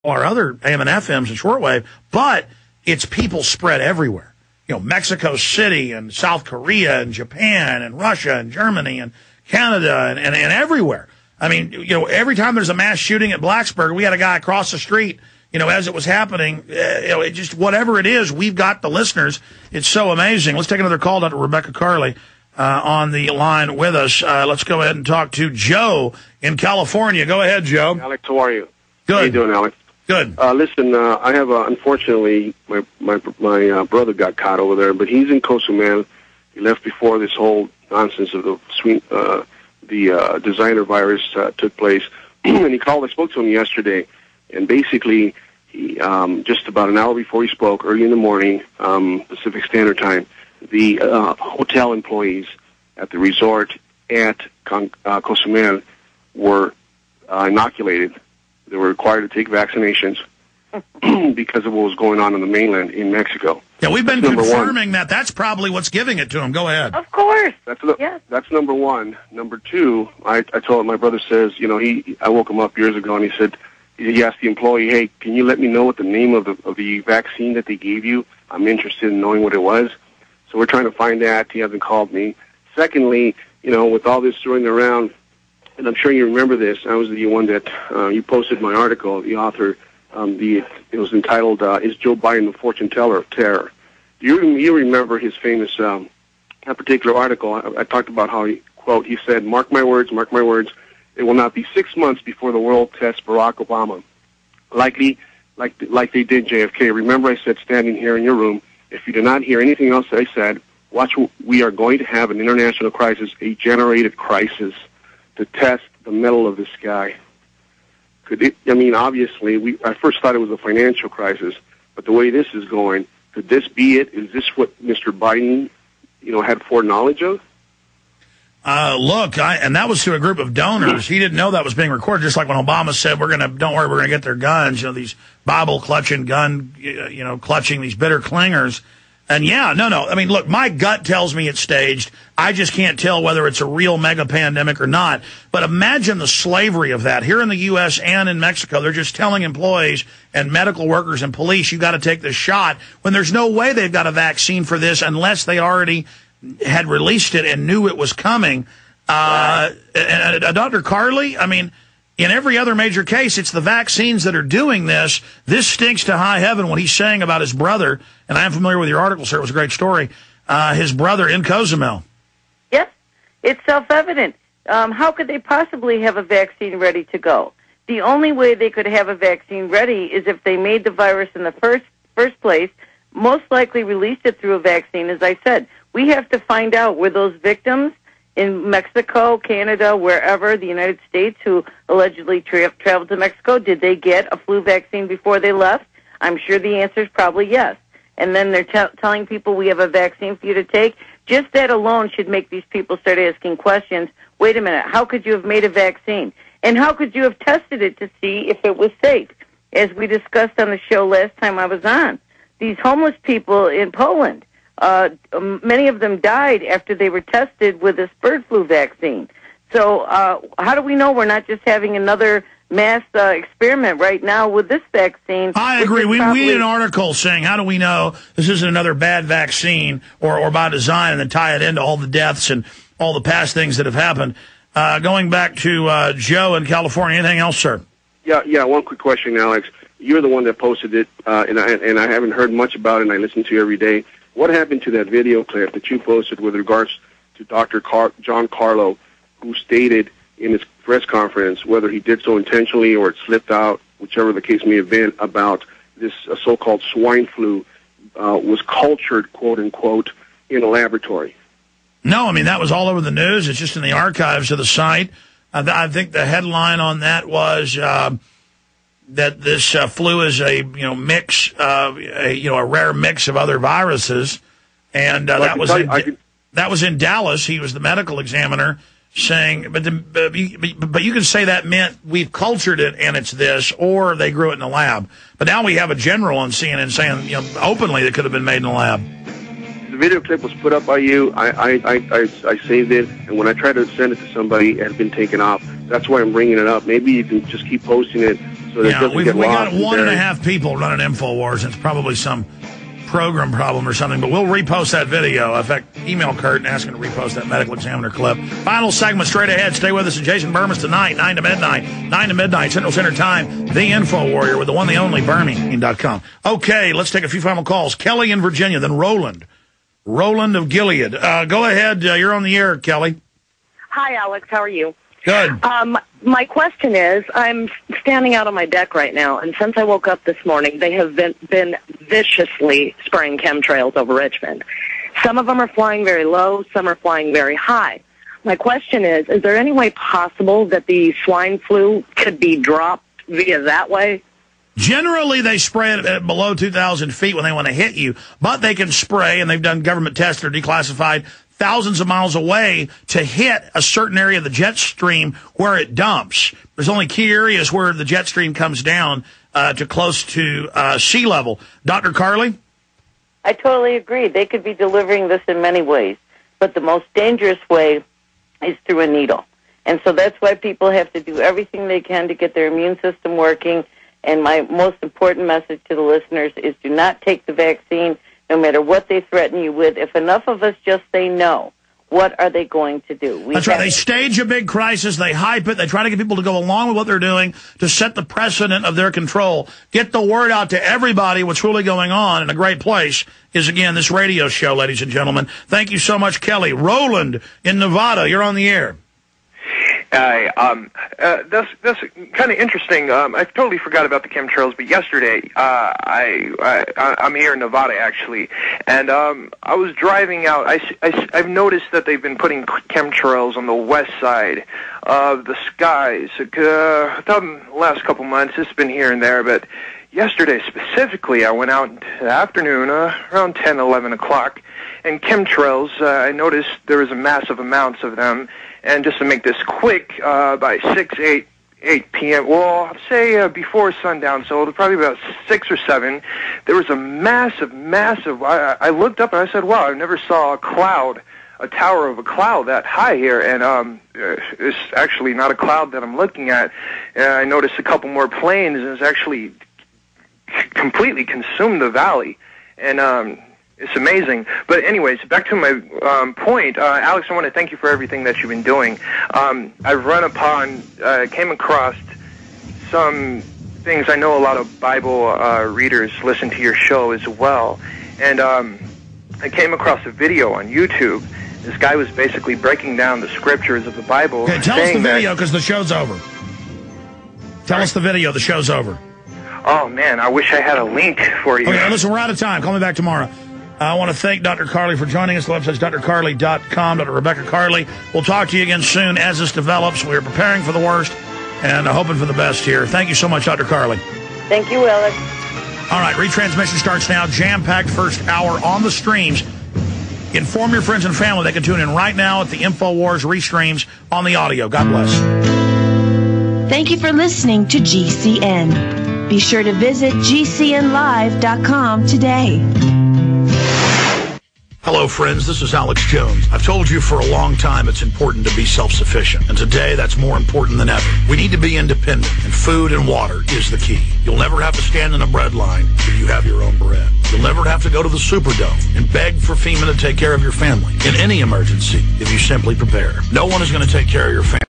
or other AM and FMs and shortwave, but it's people spread everywhere. Mexico City and South Korea and Japan and Russia and Germany and Canada and everywhere. I mean, every time there's a mass shooting at Blacksburg, we had a guy across the street, as it was happening, it just whatever it is, we've got the listeners. It's so amazing. Let's take another call. Dr. Rebecca Carley on the line with us. Let's go ahead and talk to Joe in California. Go ahead, Joe. Alex, how are you? Good. How you doing, Alex? Good. Listen, I have unfortunately my brother got caught over there, but he's in Cozumel. He left before this whole nonsense of the Swine, the designer virus took place, and he called. I spoke to him yesterday, and basically, he just about an hour before he spoke, early in the morning, Pacific Standard Time, the hotel employees at the resort at Cozumel were inoculated. They were required to take vaccinations because of what was going on the mainland in Mexico. Yeah, we've been confirming that. That's probably what's giving it to him. Go ahead. Of course. That's number one. Number two, I told him, my brother says, I woke him up years ago, and he said, he asked the employee, hey, can you let me know what the name of the vaccine that they gave you? I'm interested in knowing what it was. So we're trying to find that. He hasn't called me. Secondly, with all this throwing around, and I'm sure you remember this. I was the one that you posted my article. The author, it was entitled "Is Joe Biden the Fortune Teller of Terror?" Do you remember his famous that particular article? I talked about how he said, mark my words, it will not be 6 months before the world tests Barack Obama, likely like they did JFK. Remember, I said standing here in your room, if you do not hear anything else that I said, watch. We are going to have an international crisis, a generated crisis, to test the mettle of this guy. Obviously, I first thought it was a financial crisis, but the way this is going, could this be it? Is this what Mr. Biden, had foreknowledge of? And that was to a group of donors. He didn't know that was being recorded, just like when Obama said, don't worry, we're going to get their guns, these Bible-clutching, clutching, these bitter clingers. And look, my gut tells me it's staged. I just can't tell whether it's a real mega pandemic or not. But imagine the slavery of that. Here in the U.S. and in Mexico, they're just telling employees and medical workers and police, you got to take this shot, when there's no way they've got a vaccine for this unless they already had released it and knew it was coming. Dr. Carley, in every other major case, it's the vaccines that are doing this. This stinks to high heaven, what he's saying about his brother. And I am familiar with your article, sir. It was a great story. His brother in Cozumel. Yes, it's self-evident. How could they possibly have a vaccine ready to go? The only way they could have a vaccine ready is if they made the virus in the first place, most likely released it through a vaccine, as I said. We have to find out where those victims in Mexico, Canada, wherever, the United States, who allegedly traveled to Mexico, did they get a flu vaccine before they left? I'm sure the answer is probably yes. And then they're telling people we have a vaccine for you to take. Just that alone should make these people start asking questions. Wait a minute, how could you have made a vaccine? And how could you have tested it to see if it was safe? As we discussed on the show last time I was on, these homeless people in Poland, many of them died after they were tested with this bird flu vaccine. So how do we know we're not just having another mass experiment right now with this vaccine? I agree. We need an article saying, how do we know this isn't another bad vaccine or by design, and then tie it into all the deaths and all the past things that have happened. Going back to Joe in California, anything else, sir? Yeah. One quick question, Alex. You're the one that posted it, and I haven't heard much about it, and I listen to you every day. What happened to that video clip that you posted with regards to Dr. John Carlo, who stated in his press conference, whether he did so intentionally or it slipped out, whichever the case may have been, about this so-called swine flu was cultured, quote-unquote, in a laboratory? No, that was all over the news. It's just in the archives of the site. I think the headline on that was that this flu is a mix, a rare mix of other viruses, and that was in Dallas. He was the medical examiner saying, but you can say that meant we've cultured it and it's this, or they grew it in the lab. But now we have a general on CNN saying openly that could have been made in the lab. The video clip was put up by you. I saved it, and when I tried to send it to somebody, it had been taken off. That's why I'm bringing it up. Maybe you can just keep posting it so that it Yeah, doesn't we get got lost. 1.5 people running InfoWars, and it's probably some program problem or something, but we'll repost that video. In fact, email Kurt and ask him to repost that medical examiner clip. Final segment straight ahead. Stay with us at Jason Bermas tonight, 9 to midnight Central Standard Time. The Info Warrior with the one, the only, Berming.com. Okay, let's take a few final calls. Kelly in Virginia, then Roland. Roland of Gilead. Go ahead. You're on the air, Kelly. Hi, Alex. How are you? Good. My question is, I'm standing out on my deck right now, and since I woke up this morning, they have been viciously spraying chemtrails over Richmond. Some of them are flying very low, some are flying very high. My question is there any way possible that the swine flu could be dropped via that way? Generally, they spray it at below 2,000 feet when they want to hit you, but they can spray, and they've done government tests that are declassified, thousands of miles away to hit a certain area of the jet stream where it dumps. There's only key areas where the jet stream comes down to close to sea level. Dr. Carley? I totally agree. They could be delivering this in many ways, but the most dangerous way is through a needle. And so that's why people have to do everything they can to get their immune system working. And my most important message to the listeners is do not take the vaccine, no matter what they threaten you with. If enough of us just say no, what are they going to do? That's right. They stage a big crisis. They hype it. They try to get people to go along with what they're doing to set the precedent of their control. Get the word out to everybody what's really going on. And a great place is, again, this radio show, ladies and gentlemen. Thank you so much, Kelly. Roland in Nevada, you're on the air. That's kind of interesting. I totally forgot about the chemtrails, but yesterday, I'm here in Nevada actually, and I was driving out. I've noticed that they've been putting chemtrails on the west side of the skies. The last couple months, it's been here and there, but yesterday specifically, I went out in the afternoon, around 10, 11 o'clock, and chemtrails. I noticed there was a massive amounts of them. And just to make this quick, by 8 p.m., well, I'd say before sundown, so probably about 6 or 7, there was a massive, I looked up and I said, wow, I never saw a tower of a cloud that high here, and it's actually not a cloud that I'm looking at. I noticed a couple more planes, and it's actually completely consumed the valley, and it's amazing. But anyways, back to my point, Alex, I want to thank you for everything that you've been doing. I've came across some things. I know a lot of Bible readers listen to your show as well. And I came across a video on YouTube. This guy was basically breaking down the scriptures of the Bible. Okay, tell us the video because the show's over. Tell us the video. The show's over. Oh, man, I wish I had a link for you. Okay, listen, we're out of time. Call me back tomorrow. I want to thank Dr. Carley for joining us. The website's drcarley.com, Dr. Rebecca Carley. We'll talk to you again soon as this develops. We're preparing for the worst and hoping for the best here. Thank you so much, Dr. Carley. Thank you, Alex. All right, retransmission starts now. Jam-packed first hour on the streams. Inform your friends and family. They can tune in right now at the InfoWars restreams on the audio. God bless. Thank you for listening to GCN. Be sure to visit GCNlive.com today. Hello, friends. This is Alex Jones. I've told you for a long time it's important to be self-sufficient, and today that's more important than ever. We need to be independent, and food and water is the key. You'll never have to stand in a bread line if you have your own bread. You'll never have to go to the Superdome and beg for FEMA to take care of your family in any emergency if you simply prepare. No one is going to take care of your family.